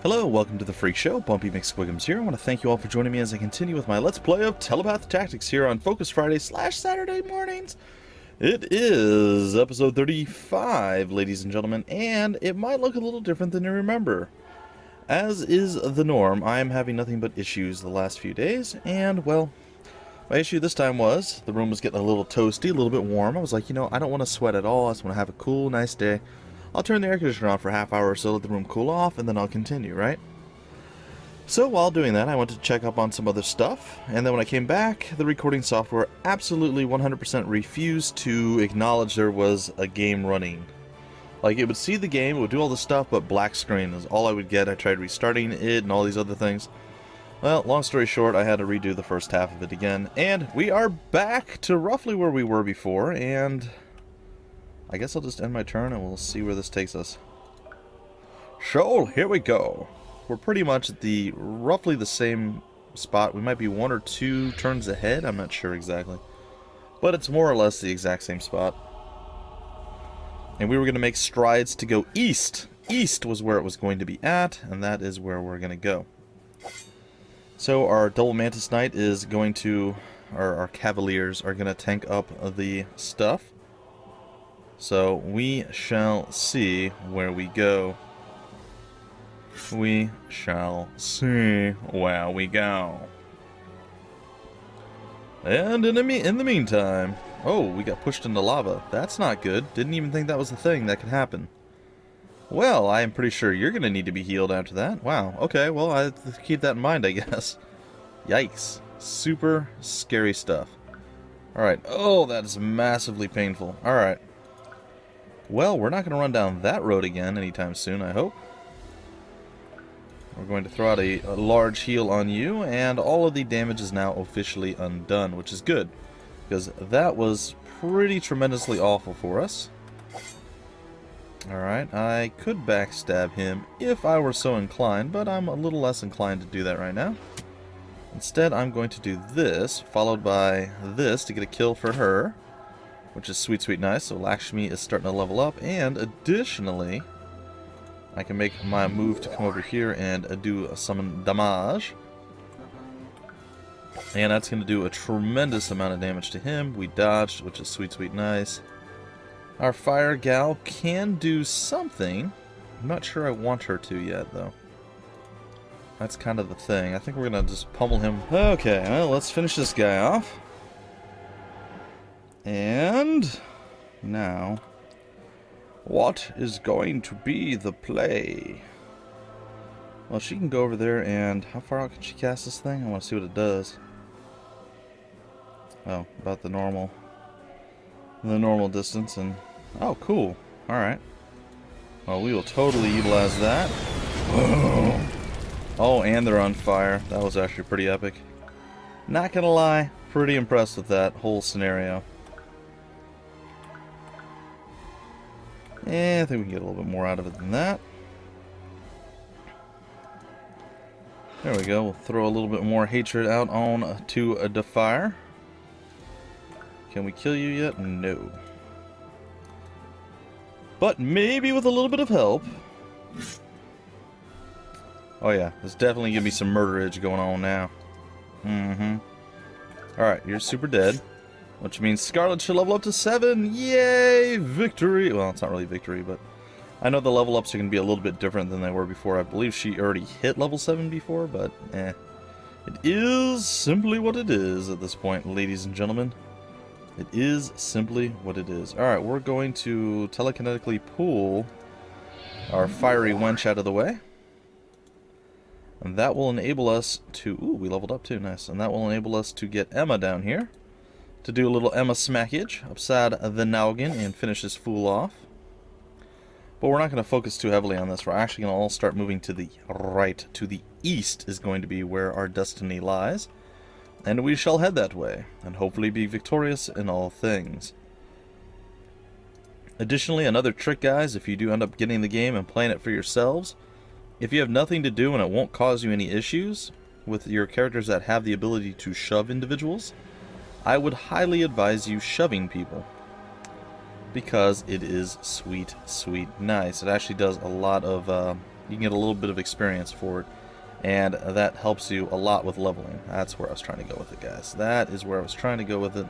Hello, welcome to the Freak Show. Bumpy McSquigums here. I want to thank you all for joining me as I continue with my Let's Play of Telepath Tactics here on Focus Friday / Saturday mornings. It is episode 35, ladies and gentlemen, and it might look a little different than you remember. As is the norm, I am having nothing but issues the last few days, and, well, my issue this time was the room was getting a little toasty, a little bit warm. I was like, I don't want to sweat at all. I just want to have a cool, nice day. I'll turn the air conditioner on for a half hour or so, let the room cool off, and then I'll continue, right? So while doing that, I went to check up on some other stuff, and then when I came back, the recording software absolutely 100% refused to acknowledge there was a game running. Like, it would see the game, it would do all the stuff, but black screen is all I would get. I tried restarting it and all these other things. Well, long story short, I had to redo the first half of it again, and we are back to roughly where we were before, and I guess I'll just end my turn and we'll see where this takes us. So, here we go. We're pretty much at roughly the same spot. We might be 1 or 2 turns ahead, I'm not sure exactly. But it's more or less the exact same spot. And we were going to make strides to go east. East was where it was going to be at, and that is where we're going to go. So our Double Mantis Knight is going to, or our Cavaliers are going to tank up the stuff. So we shall see where we go. We shall see where we go. And in the meantime, oh, we got pushed into lava. That's not good. Didn't even think that was a thing that could happen. Well, I am pretty sure you're going to need to be healed after that. Wow, okay, well, I have to keep that in mind, I guess. Yikes. Super scary stuff. Alright, oh, that is massively painful. Alright. Well, we're not going to run down that road again anytime soon, I hope. We're going to throw out a large heal on you, and all of the damage is now officially undone, which is good, because that was pretty tremendously awful for us. Alright, I could backstab him if I were so inclined, but I'm a little less inclined to do that right now. Instead, I'm going to do this, followed by this to get a kill for her, which is sweet, sweet nice. So Lakshmi is starting to level up, and additionally, I can make my move to come over here and do some damage. And that's going to do a tremendous amount of damage to him. We dodged, which is sweet, sweet nice. Our fire gal can do something. I'm not sure I want her to yet, though. That's kind of the thing. I think we're going to just pummel him. Okay, well, let's finish this guy off. And now, what is going to be the play? Well, she can go over there, and how far out can she cast this thing? I want to see what it does. Oh, about the normal distance, and oh, cool. All right. Well, we will totally utilize that. Oh, and they're on fire. That was actually pretty epic. Not gonna lie, pretty impressed with that whole scenario. I think we can get a little bit more out of it than that. There we go. We'll throw a little bit more hatred out on to a Defier. Can we kill you yet? No. But maybe with a little bit of help. Oh yeah, there's definitely going to be some murderage going on now. Alright, you're super dead. Which means Scarlet should level up to 7. Yay! Victory! Well, it's not really victory, but I know the level ups are going to be a little bit different than they were before. I believe she already hit level 7 before, but It is simply what it is at this point, ladies and gentlemen. It is simply what it is. Alright, we're going to telekinetically pull our fiery wench out of the way. And that will enable us to... Ooh, we leveled up too, nice. And that will enable us to get Emma down here. To do a little Emma smackage upside the noggin and finish this fool off. But we're not going to focus too heavily on this. We're actually going to all start moving to the right. To the east is going to be where our destiny lies. And we shall head that way, and hopefully be victorious in all things. Additionally, another trick, guys, if you do end up getting the game and playing it for yourselves, if you have nothing to do and it won't cause you any issues with your characters that have the ability to shove individuals, I would highly advise you shoving people. because it is sweet, sweet nice. It actually does a lot of You can get a little bit of experience for it, and that helps you a lot with leveling. That's where I was trying to go with it, guys. That is where I was trying to go with it.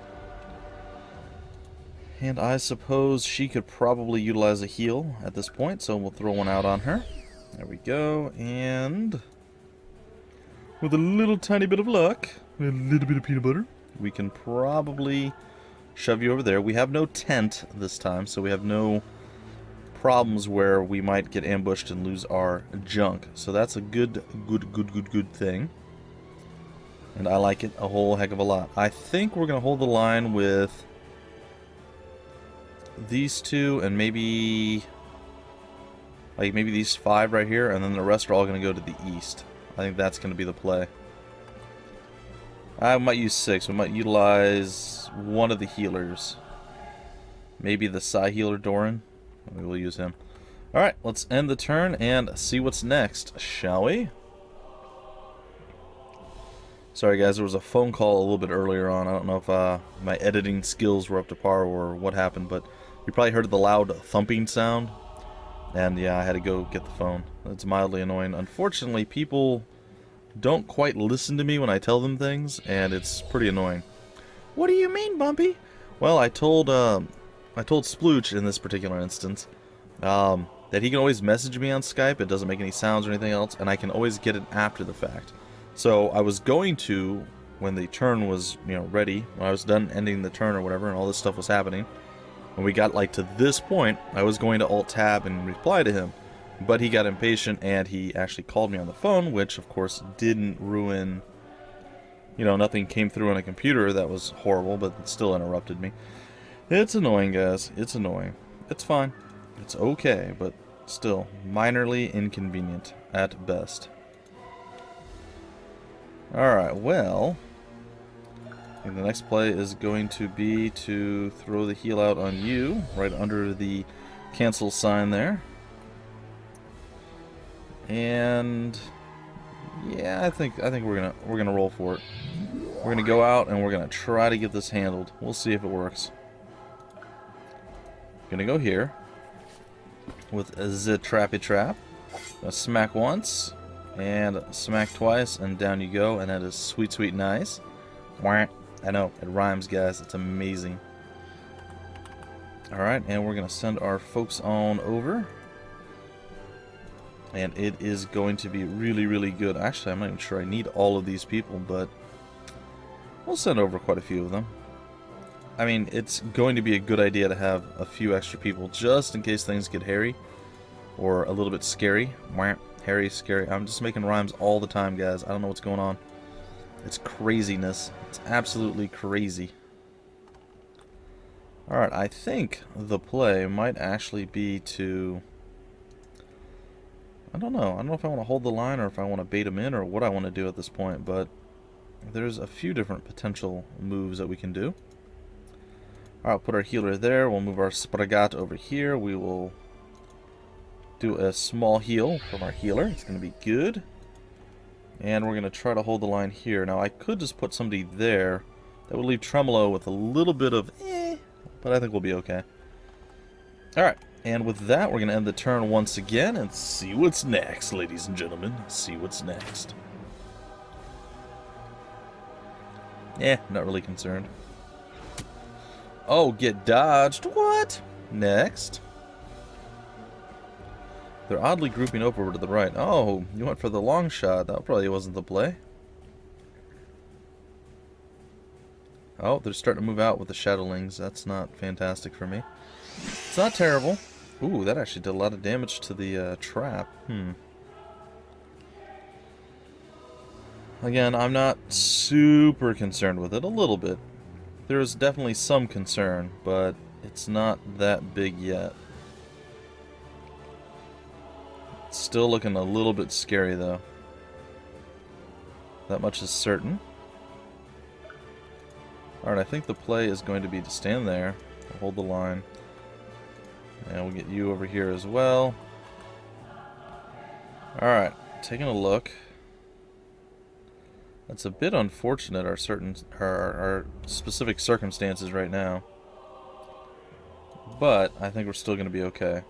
And I suppose she could probably utilize a heal at this point, so we'll throw one out on her. There we go, and with a little tiny bit of luck, a little bit of peanut butter, we can probably shove you over there. We have no tent this time, so we have no problems where we might get ambushed and lose our junk. So that's a good thing. And I like it a whole heck of a lot. I think we're going to hold the line with these two and maybe these 5 right here, and then the rest are all going to go to the east. I think that's going to be the play. I might use 6. We might utilize one of the healers. Maybe the Psy healer Doran. We will use him. Alright, let's end the turn and see what's next, shall we? Sorry guys, there was a phone call a little bit earlier on. I don't know if my editing skills were up to par or what happened, but you probably heard the loud thumping sound. And yeah, I had to go get the phone. It's mildly annoying. Unfortunately, people don't quite listen to me when I tell them things, and it's pretty annoying. What do you mean, Bumpy? Well, I told Splooch in this particular instance that he can always message me on Skype. It doesn't make any sounds or anything else, and I can always get it after the fact. So I was going to, when the turn was, ready, when I was done ending the turn or whatever, and all this stuff was happening, when we got like to this point, I was going to Alt-Tab and reply to him. But he got impatient and he actually called me on the phone, which of course didn't ruin, nothing came through on a computer that was horrible, but it still interrupted me. It's annoying, guys. It's annoying. It's fine. It's okay, but still minorly inconvenient at best. Alright, well, I think the next play is going to be to throw the heal out on you, right under the cancel sign there. And yeah, I think we're gonna roll for it. We're gonna go out and we're gonna try to get this handled. We'll see if it works. Gonna go here with the trappy trap. Gonna smack once and smack twice, and down you go, and that is sweet, sweet nice. I know it rhymes, guys. It's amazing. All right, and we're gonna send our folks on over. And it is going to be really, really good. Actually, I'm not even sure I need all of these people, but we'll send over quite a few of them. I mean, it's going to be a good idea to have a few extra people just in case things get hairy or a little bit scary. Hairy, scary. I'm just making rhymes all the time, guys. I don't know what's going on. It's craziness. It's absolutely crazy. Alright, I think the play might actually be to... I don't know. I don't know if I want to hold the line or if I want to bait them in or what I want to do at this point, but there's a few different potential moves that we can do. Alright, put our healer there. We'll move our Spragat over here. We will do a small heal from our healer. It's going to be good. And we're going to try to hold the line here. Now, I could just put somebody there. That would leave Tremolo with a little bit of but I think we'll be okay. Alright. And with that, we're going to end the turn once again and see what's next, ladies and gentlemen. See what's next. Not really concerned. Oh, get dodged. What? Next. They're oddly grouping up over to the right. Oh, you went for the long shot. That probably wasn't the play. Oh, they're starting to move out with the Shadowlings. That's not fantastic for me. It's not terrible. Ooh, that actually did a lot of damage to the trap. Again, I'm not super concerned with it. A little bit. There's definitely some concern, but it's not that big yet. It's still looking a little bit scary, though. That much is certain. Alright, I think the play is going to be to stand there, hold the line. And we'll get you over here as well. Alright, taking a look. That's a bit unfortunate, our specific circumstances right now. But I think we're still going to be okay.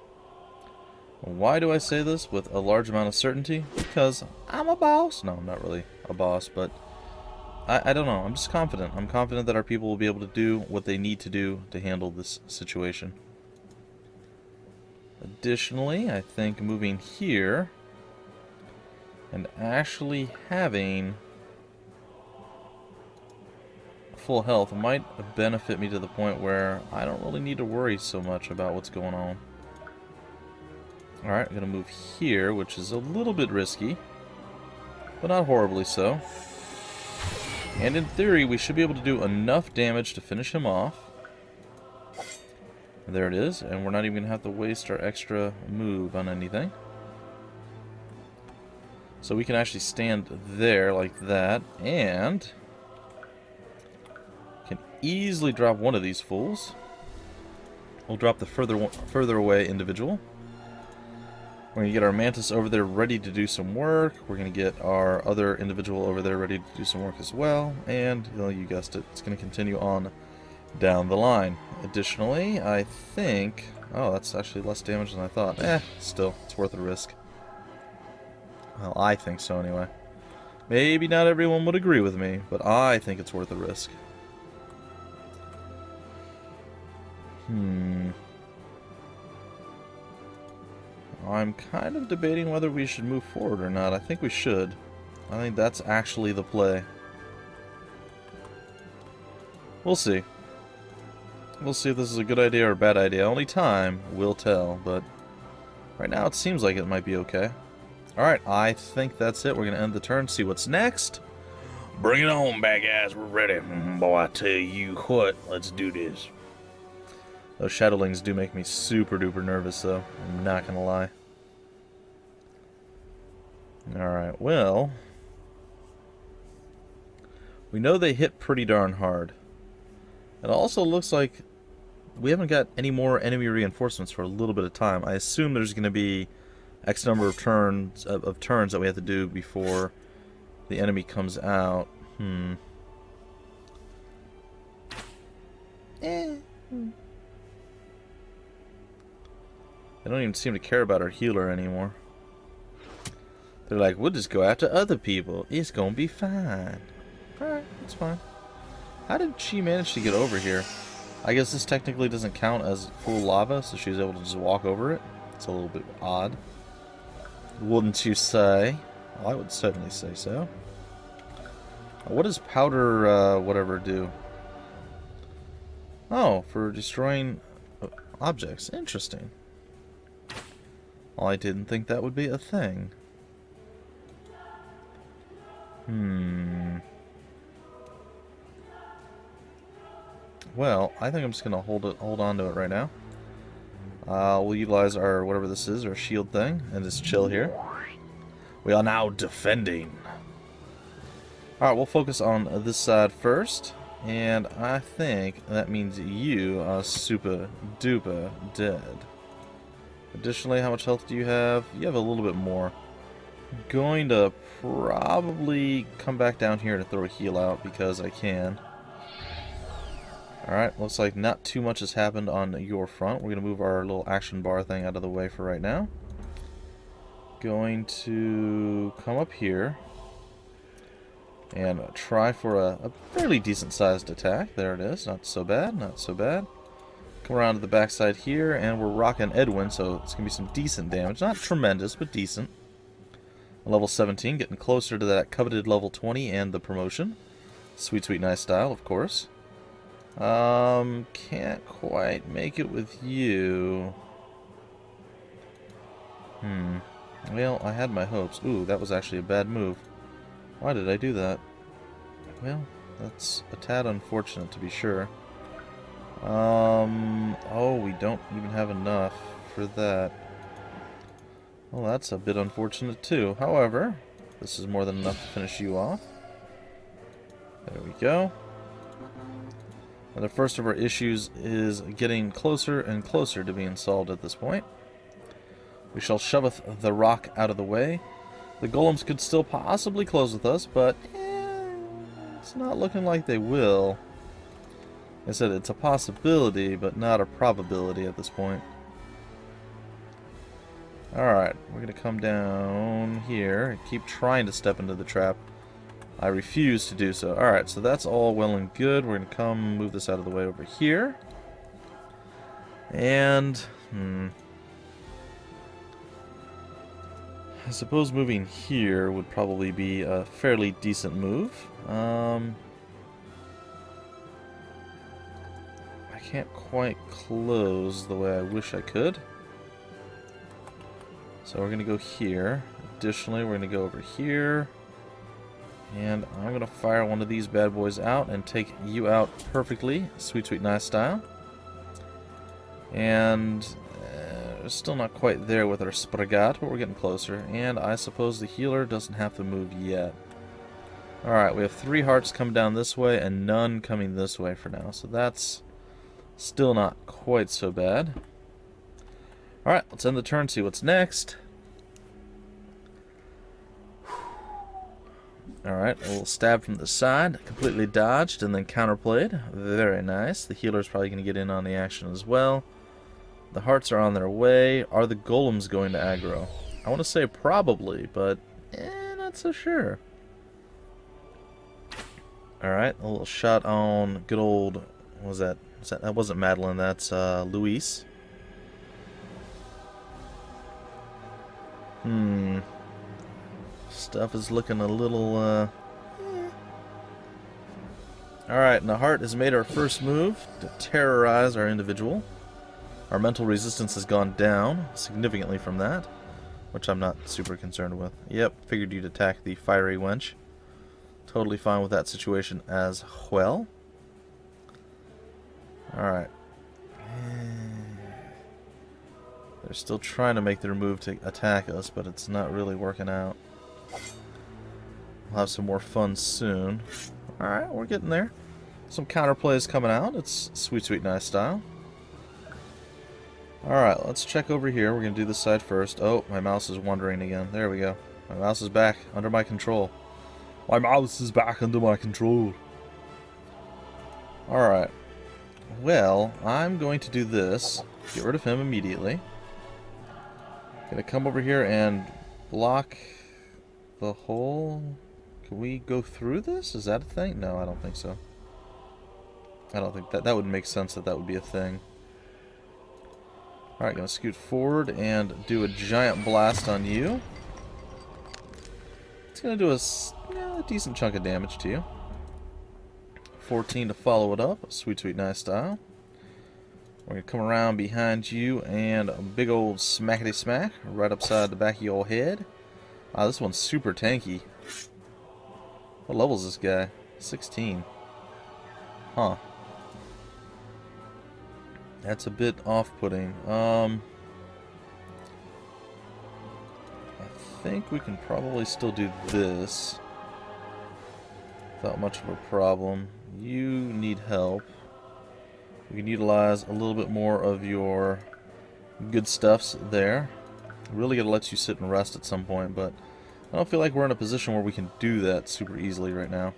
Why do I say this with a large amount of certainty? Because I'm a boss. No, I'm not really a boss, but I don't know. I'm just confident. I'm confident that our people will be able to do what they need to do to handle this situation. Additionally, I think moving here and actually having full health might benefit me to the point where I don't really need to worry so much about what's going on. Alright, I'm going to move here, which is a little bit risky, but not horribly so. And in theory, we should be able to do enough damage to finish him off. There it is, and we're not even going to have to waste our extra move on anything. So we can actually stand there like that, and can easily drop one of these fools. We'll drop the further away individual. We're going to get our Mantis over there ready to do some work. We're going to get our other individual over there ready to do some work as well. And, you guessed it, it's going to continue on down the line. Additionally, I think... Oh, that's actually less damage than I thought. Still, it's worth the risk. Well, I think so anyway. Maybe not everyone would agree with me, but I think it's worth the risk. I'm kind of debating whether we should move forward or not. I think we should. I think that's actually the play. We'll see. We'll see if this is a good idea or a bad idea. Only time will tell, but right now it seems like it might be okay. Alright, I think that's it. We're going to end the turn, see what's next. Bring it on, bad guys. We're ready. Boy, I tell you what, let's do this. Those shadowlings do make me super duper nervous, though. I'm not going to lie. Alright, well, we know they hit pretty darn hard. It also looks like we haven't got any more enemy reinforcements for a little bit of time. I assume there's going to be X number of turns that we have to do before the enemy comes out. They don't even seem to care about our healer anymore. They're like, we'll just go after other people. It's gonna be fine. Alright, that's fine. How did she manage to get over here? I guess this technically doesn't count as full lava, so she was able to just walk over it. It's a little bit odd. Wouldn't you say? Well, I would certainly say so. What does powder whatever do? Oh, for destroying objects. Interesting. Well, I didn't think that would be a thing. Well, I think I'm just gonna hold on to it right now. We'll utilize our whatever this is, our shield thing, and just chill here. We are now defending. Alright, we'll focus on this side first, and I think that means you are super duper dead. Additionally, how much health do you have? You have a little bit more. I'm going to probably come back down here to throw a heal out because I can. Alright, looks like not too much has happened on your front. We're going to move our little action bar thing out of the way for right now. Going to come up here and try for a fairly decent sized attack. There it is. Not so bad, not so bad. Come around to the backside here, and we're rocking Edwin, so it's going to be some decent damage. Not tremendous, but decent. Level 17, getting closer to that coveted level 20 and the promotion. Sweet, sweet, nice style, of course. Can't quite make it with you. Well, I had my hopes. Ooh, that was actually a bad move. Why did I do that? Well, that's a tad unfortunate to be sure. Oh, we don't even have enough for that. Well, that's a bit unfortunate too. However, this is more than enough to finish you off. There we go. And the first of our issues is getting closer and closer to being solved at this point. We shall shoveth the rock out of the way. The golems could still possibly close with us, but it's not looking like they will. Like I said, it's a possibility, but not a probability at this point. Alright, we're going to come down here and keep trying to step into the trap. I refuse to do so. Alright, so that's all well and good. We're going to come move this out of the way over here. And, I suppose moving here would probably be a fairly decent move. I can't quite close the way I wish I could. So we're going to go here. Additionally, we're going to go over here. And I'm going to fire one of these bad boys out and take you out perfectly. Sweet, sweet, nice style. And we're still not quite there with our Spragat, but we're getting closer. And I suppose the healer doesn't have to move yet. Alright, we have 3 hearts coming down this way and none coming this way for now. So that's still not quite so bad. Alright, let's end the turn, see what's next. Alright, a little stab from the side, completely dodged and then counterplayed. Very nice. The healer's probably going to get in on the action as well. The hearts are on their way. Are the golems going to aggro? I want to say probably, but not so sure. Alright, a little shot on good old, what was that? That wasn't Madeline, that's Luis. Stuff is looking a little, Alright, and the heart has made our first move to terrorize our individual. Our mental resistance has gone down significantly from that, which I'm not super concerned with. Yep, figured you'd attack the fiery wench. Totally fine with that situation as well. Alright. They're still trying to make their move to attack us, but it's not really working out. We'll have some more fun soon. Alright, we're getting there. Some counterplays coming out. It's sweet, sweet, nice style. Alright, let's check over here. We're going to do this side first. Oh, my mouse is wandering again. There we go. My mouse is back under my control. My mouse is back under my control. Alright. Well, I'm going to do this. Get rid of him immediately. Gonna come over here and block the hole. Can we go through this? Is that a thing? No, I don't think so. I don't think that would make sense that would be a thing. Alright, gonna scoot forward and do a giant blast on you. It's gonna do a decent chunk of damage to you. 14 to follow it up. Sweet, sweet, nice style. We're going to come around behind you and a big old smackety smack right upside the back of your head. Wow, this one's super tanky. What level is this guy? 16. Huh. That's a bit off-putting. I think we can probably still do this without much of a problem. You need help. We can utilize a little bit more of your good stuffs there. Really gotta let you sit and rest at some point, but I don't feel like we're in a position where we can do that super easily right now.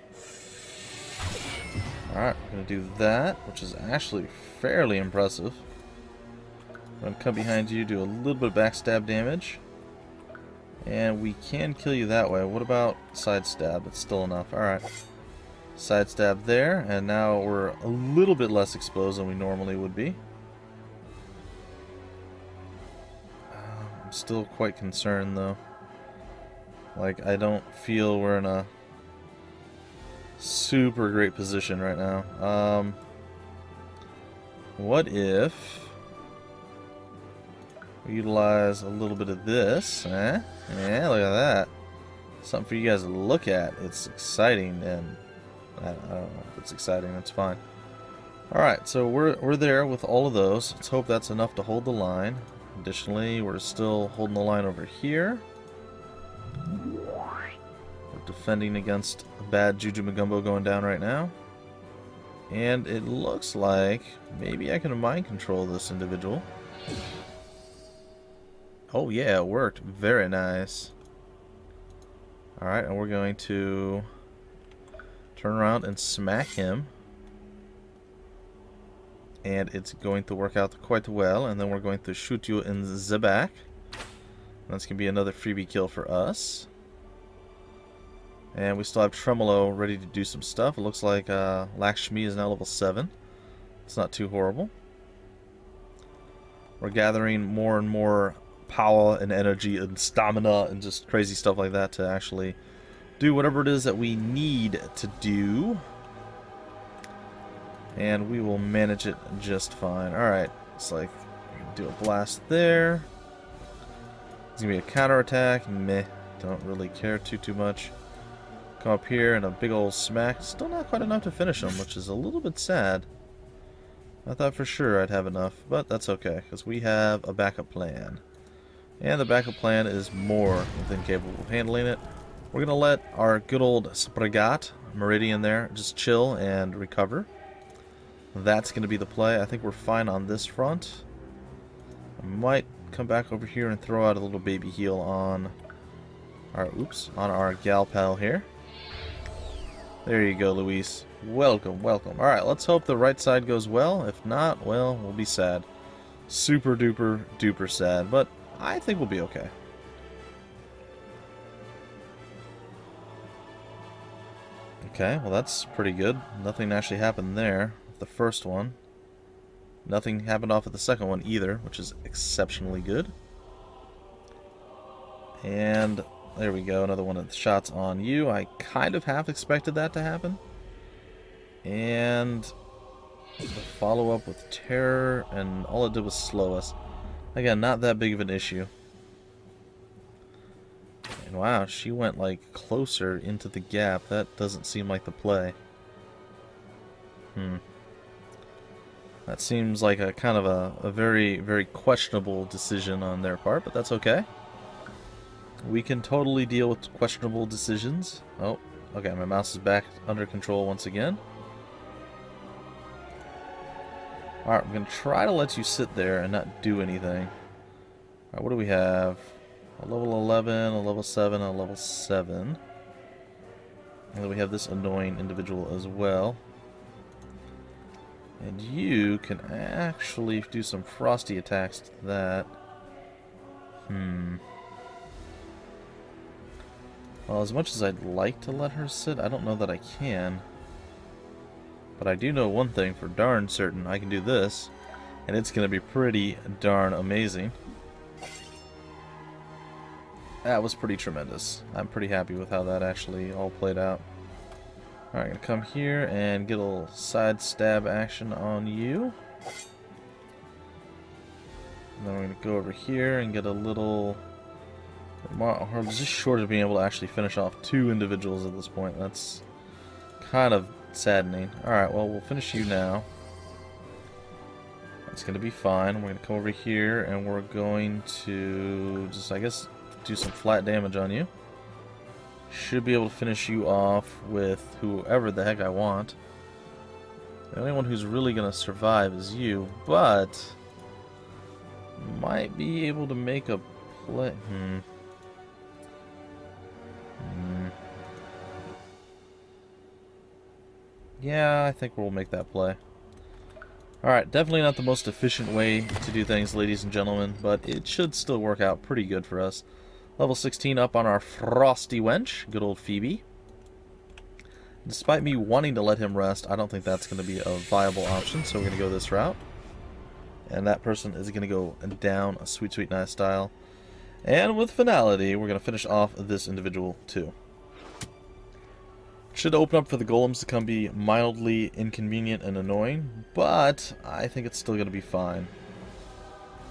Alright, we're gonna do that, which is actually fairly impressive. I'm gonna come behind you, do a little bit of backstab damage. And we can kill you that way. What about side stab? It's still enough. Alright. Side stab there, and now we're a little bit less exposed than we normally would be. I'm still quite concerned though. Like, I don't feel we're in a super great position right now. What if we utilize a little bit of this? Yeah, look at that. Something for you guys to look at. It's exciting, and I don't know if it's exciting. It's fine. Alright, so we're there with all of those. Let's hope that's enough to hold the line. Additionally, we're still holding the line over here. We're defending against a bad Juju Magumbo going down right now. And it looks like maybe I can mind control this individual. Oh yeah, it worked. Very nice. Alright, and we're going to turn around and smack him. And it's going to work out quite well. And then we're going to shoot you in the back. That's going to be another freebie kill for us. And we still have Tremolo ready to do some stuff. It looks like Lakshmi is now level 7. It's not too horrible. We're gathering more and more power and energy and stamina and just crazy stuff like that to actually do whatever it is that we need to do. And we will manage it just fine. Alright, it's like do a blast there. It's gonna be a counterattack. Meh. Don't really care too much. Come up here and a big old smack. Still not quite enough to finish him, which is a little bit sad. I thought for sure I'd have enough, but that's okay, because we have a backup plan. And the backup plan is more than capable of handling it. We're gonna let our good old Spragat, Meridian there, just chill and recover. That's gonna be the play. I think we're fine on this front. I might come back over here and throw out a little baby heal on our gal pal here. There you go, Luis. Welcome, welcome. Alright, let's hope the right side goes well. If not, well, we'll be sad. Super duper duper sad, but I think we'll be okay. Okay, well that's pretty good. Nothing actually happened there. The first one. Nothing happened off of the second one either, which is exceptionally good. And there we go, another one of the shots on you. I kind of half expected that to happen. And the follow-up with terror, and all it did was slow us. Again, not that big of an issue. And wow, she went like closer into the gap. That doesn't seem like the play. That seems like a kind of a very, very questionable decision on their part, but that's okay. We can totally deal with questionable decisions. Oh, okay, my mouse is back under control once again. Alright, I'm going to try to let you sit there and not do anything. Alright, what do we have? A level 11, a level 7, a level 7. And then we have this annoying individual as well. And you can actually do some frosty attacks to that. Well, as much as I'd like to let her sit, I don't know that I can. But I do know one thing for darn certain. I can do this, and it's going to be pretty darn amazing. That was pretty tremendous. I'm pretty happy with how that actually all played out. Alright, I'm going to come here and get a little side stab action on you. And then we're going to go over here and get a little... We're just short of being able to actually finish off 2 individuals at this point. That's kind of saddening. Alright, well, we'll finish you now. That's going to be fine. We're going to come over here and we're going to just, I guess, do some flat damage on you. Should be able to finish you off with whoever the heck I want. The only one who's really going to survive is you, but might be able to make a play. Yeah, I think we'll make that play. Alright, definitely not the most efficient way to do things, ladies and gentlemen, but it should still work out pretty good for us. Level 16 up on our Frosty Wench, good old Phoebe. Despite me wanting to let him rest, I don't think that's going to be a viable option, so we're going to go this route. And that person is going to go down a sweet, sweet, nice style. And with finality, we're going to finish off this individual too. Should open up for the golems to come be mildly inconvenient and annoying, but I think it's still going to be fine.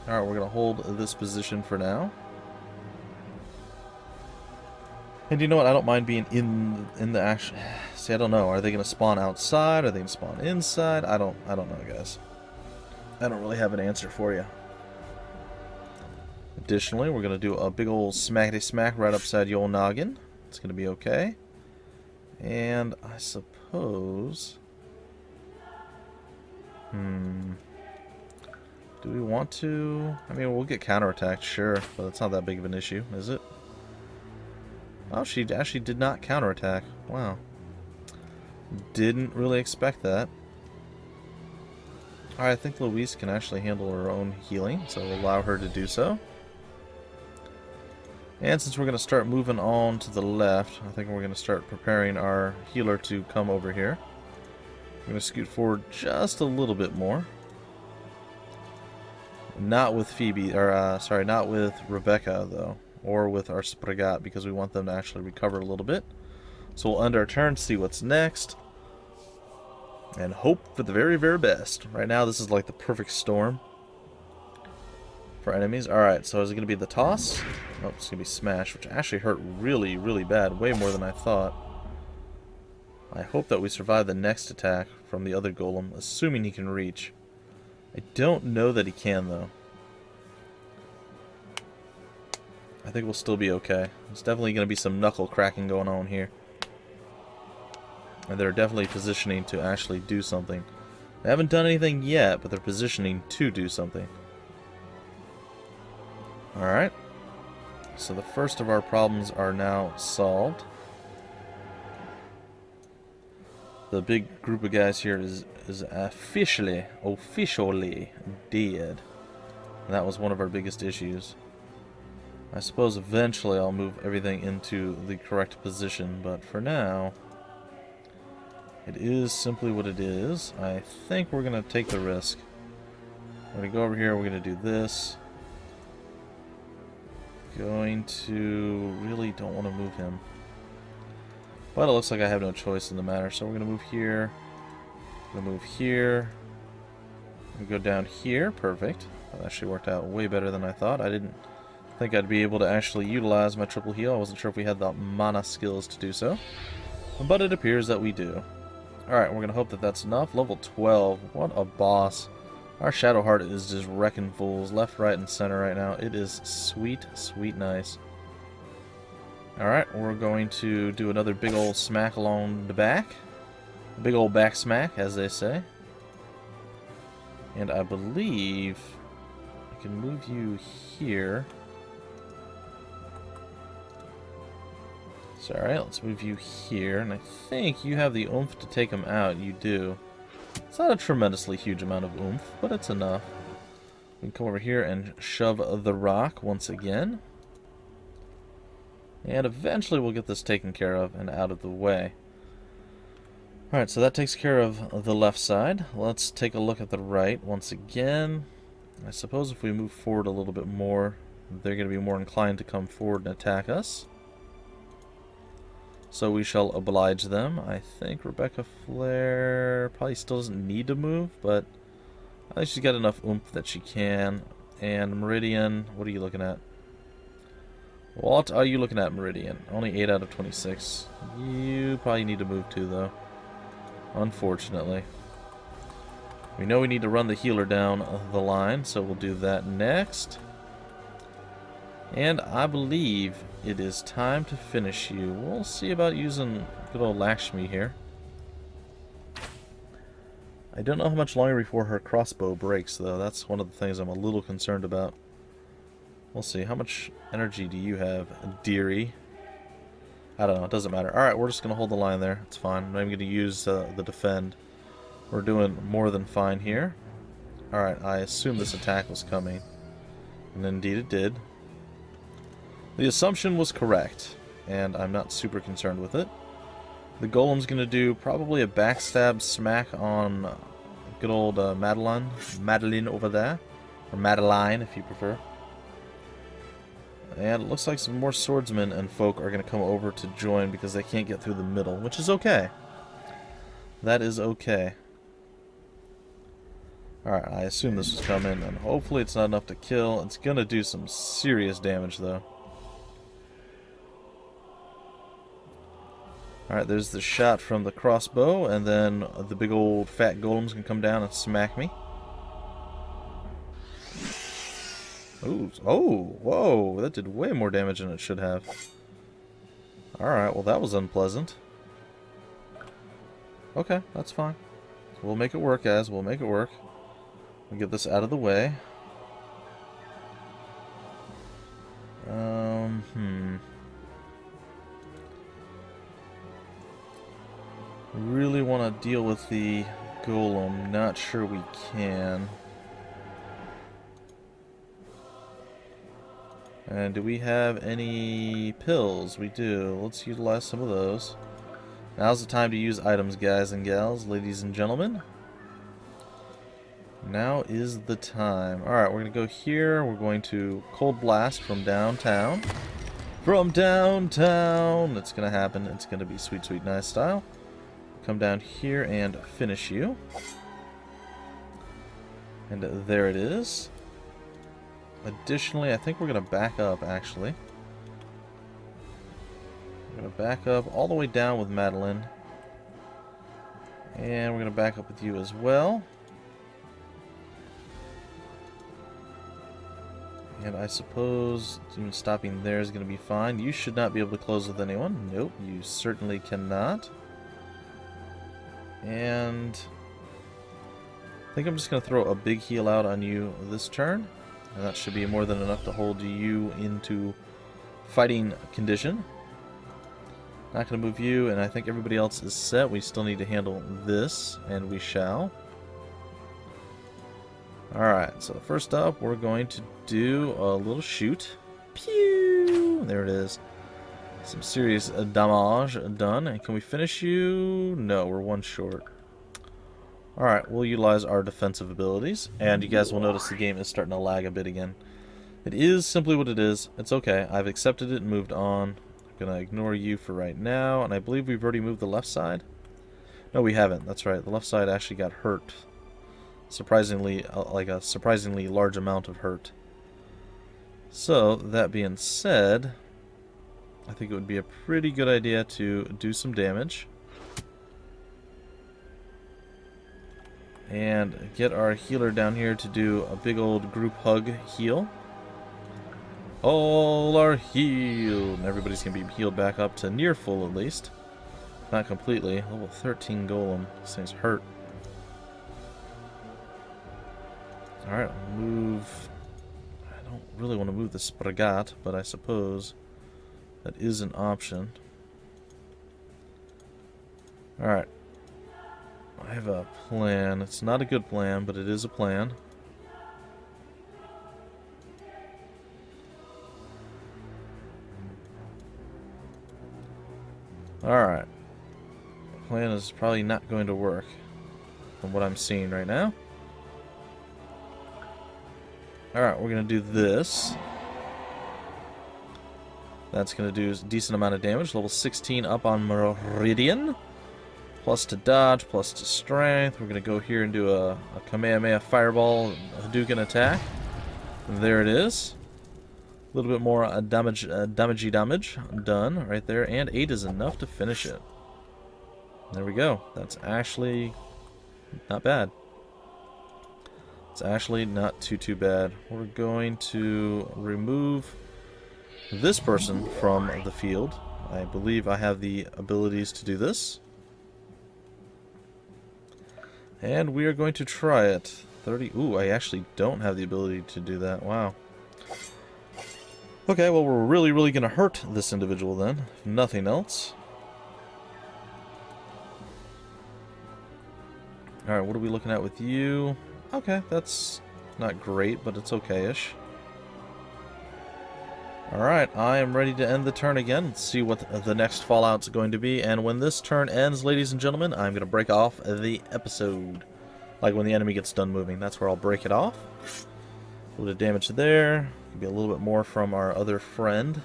Alright, we're going to hold this position for now. And you know what? I don't mind being in the action. See, I don't know. Are they going to spawn outside? Are they going to spawn inside? I don't know, guys. I don't really have an answer for you. Additionally, we're going to do a big old smackety smack right upside your noggin. It's going to be okay. And I suppose... Do we want to... I mean, we'll get counterattacked, sure, but it's not that big of an issue, is it? Oh, she actually did not counterattack. Wow. Didn't really expect that. Alright, I think Louise can actually handle her own healing, so we'll allow her to do so. And since we're going to start moving on to the left, I think we're going to start preparing our healer to come over here. I'm going to scoot forward just a little bit more. Not with Phoebe, or sorry, not with Rebecca though, or with our Spragat, because we want them to actually recover a little bit. So we'll end our turn, see what's next, and hope for the very, very best. Right now, this is like the perfect storm for enemies. Alright, so is it going to be the toss? Nope, it's going to be smash, which actually hurt really, really bad. Way more than I thought. I hope that we survive the next attack from the other golem, assuming he can reach. I don't know that he can, though. I think we'll still be okay. There's definitely going to be some knuckle cracking going on here. And they're definitely positioning to actually do something. They haven't done anything yet, but they're positioning to do something. Alright. So the first of our problems are now solved. The big group of guys here is officially dead. And that was one of our biggest issues. I suppose eventually I'll move everything into the correct position, but for now, it is simply what it is. I think we're going to take the risk. We're going to go over here, we're going to do this. Going to... really don't want to move him. But it looks like I have no choice in the matter, so we're going to move here. We're going to move here. We go down here, perfect. That actually worked out way better than I thought. I didn't think I'd be able to actually utilize my triple heal. I wasn't sure if we had the mana skills to do so. But it appears that we do. Alright, we're going to hope that that's enough. Level 12. What a boss. Our Shadowheart is just wrecking fools left, right, and center right now. It is sweet, sweet nice. Alright, we're going to do another big old smack along the back. Big old back smack, as they say. And I believe I can move you here. So, alright, let's move you here. And I think you have the oomph to take him out. You do. It's not a tremendously huge amount of oomph, but it's enough. We can come over here and shove the rock once again. And eventually we'll get this taken care of and out of the way. Alright, so that takes care of the left side. Let's take a look at the right once again. I suppose if we move forward a little bit more, they're going to be more inclined to come forward and attack us. So we shall oblige them. I think Rebecca Flare probably still doesn't need to move, but I think she's got enough oomph that she can. And Meridian, what are you looking at? What are you looking at, Meridian? Only 8 out of 26. You probably need to move too, though. Unfortunately. We know we need to run the healer down the line, so we'll do that next. And I believe it is time to finish you. We'll see about using good old Lakshmi here. I don't know how much longer before her crossbow breaks, though. That's one of the things I'm a little concerned about. We'll see. How much energy do you have, dearie? I don't know. It doesn't matter. Alright, we're just going to hold the line there. It's fine. I'm not even going to use the defend. We're doing more than fine here. Alright, I assume this attack was coming. And indeed it did. The assumption was correct, and I'm not super concerned with it. The golem's going to do probably a backstab smack on good old Madeline over there. Or Madeline, if you prefer. And it looks like some more swordsmen and folk are going to come over to join because they can't get through the middle, which is okay. That is okay. Alright, I assume this was coming, and hopefully it's not enough to kill. It's going to do some serious damage, though. Alright, there's the shot from the crossbow, and then the big old fat golems can come down and smack me. Ooh, oh, whoa, that did way more damage than it should have. Alright, well that was unpleasant. Okay, that's fine. We'll make it work, guys, we'll make it work. We'll get this out of the way. Really want to deal with the golem. Not sure we can. And do we have any pills? We do. Let's utilize some of those. Now's the time to use items, guys and gals, ladies and gentlemen. Now is the time. Alright, we're going to go here. We're going to Cold Blast from downtown. From downtown! It's going to happen. It's going to be sweet, sweet, nice style. Come down here and finish you. And there it is. Additionally, I think we're going to back up, actually. We're going to back up all the way down with Madeline. And we're going to back up with you as well. And I suppose even stopping there is going to be fine. You should not be able to close with anyone. Nope, you certainly cannot. And I think I'm just going to throw a big heal out on you this turn. And that should be more than enough to hold you into fighting condition. Not going to move you, and I think everybody else is set. We still need to handle this, and we shall. Alright, so first up, we're going to do a little shoot. Pew! There it is. Some serious damage done. And can we finish you? No, we're one short. Alright, we'll utilize our defensive abilities. And you guys will notice the game is starting to lag a bit again. It is simply what it is. It's okay. I've accepted it and moved on. I'm going to ignore you for right now. And I believe we've already moved the left side. No, we haven't. That's right. The left side actually got hurt. Surprisingly, like a surprisingly large amount of hurt. So, that being said, I think it would be a pretty good idea to do some damage. And get our healer down here to do a big old group hug heal. All are healed. And everybody's going to be healed back up to near full at least. Not completely. Level 13 golem. This thing's hurt. Alright, move. I don't really want to move the Spragat, but I suppose that is an option. Alright. I have a plan. It's not a good plan, but it is a plan. Alright. The plan is probably not going to work from what I'm seeing right now. Alright, we're going to do this. That's going to do a decent amount of damage. Level 16 up on Meridian. Plus to dodge, plus to strength. We're going to go here and do a Kamehameha Fireball Hadouken attack. There it is. A little bit more damage done right there. And 8 is enough to finish it. There we go. That's actually not bad. It's actually not too bad. We're going to remove this person from the field. I believe I have the abilities to do this. And we are going to try it. 30. Ooh, I actually don't have the ability to do that. Wow. Okay, well, we're really going to hurt this individual then. If nothing else. Alright, what are we looking at with you? Okay, that's not great, but it's okay-ish. Alright, I am ready to end the turn again. Let's see what the next Fallout's going to be. And when this turn ends, ladies and gentlemen, I'm going to break off the episode. Like when the enemy gets done moving. That's where I'll break it off. A little bit of damage there. Maybe a little bit more from our other friend.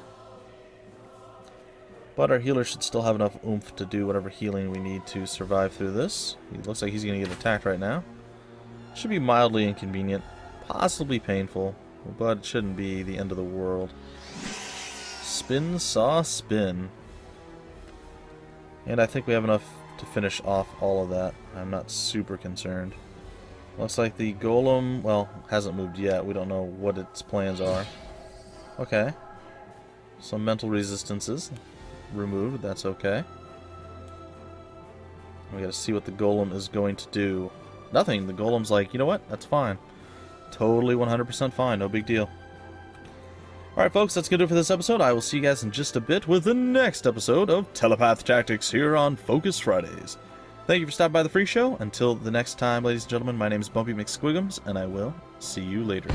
But our healer should still have enough oomph to do whatever healing we need to survive through this. He looks like he's going to get attacked right now. Should be mildly inconvenient. Possibly painful. But it shouldn't be the end of the world. Spin, saw, spin. And I think we have enough to finish off all of that. I'm not super concerned. Looks like the golem, well, hasn't moved yet. We don't know what its plans are. Okay. Some mental resistances removed. That's okay. We gotta see what the golem is going to do. Nothing. The golem's like, you know what? That's fine. Totally 100% fine. No big deal. Alright, folks, that's going to do it for this episode. I will see you guys in just a bit with the next episode of Telepath Tactics here on Focus Fridays. Thank you for stopping by the free show. Until the next time, ladies and gentlemen, my name is Bumpy McSquigums, and I will see you later.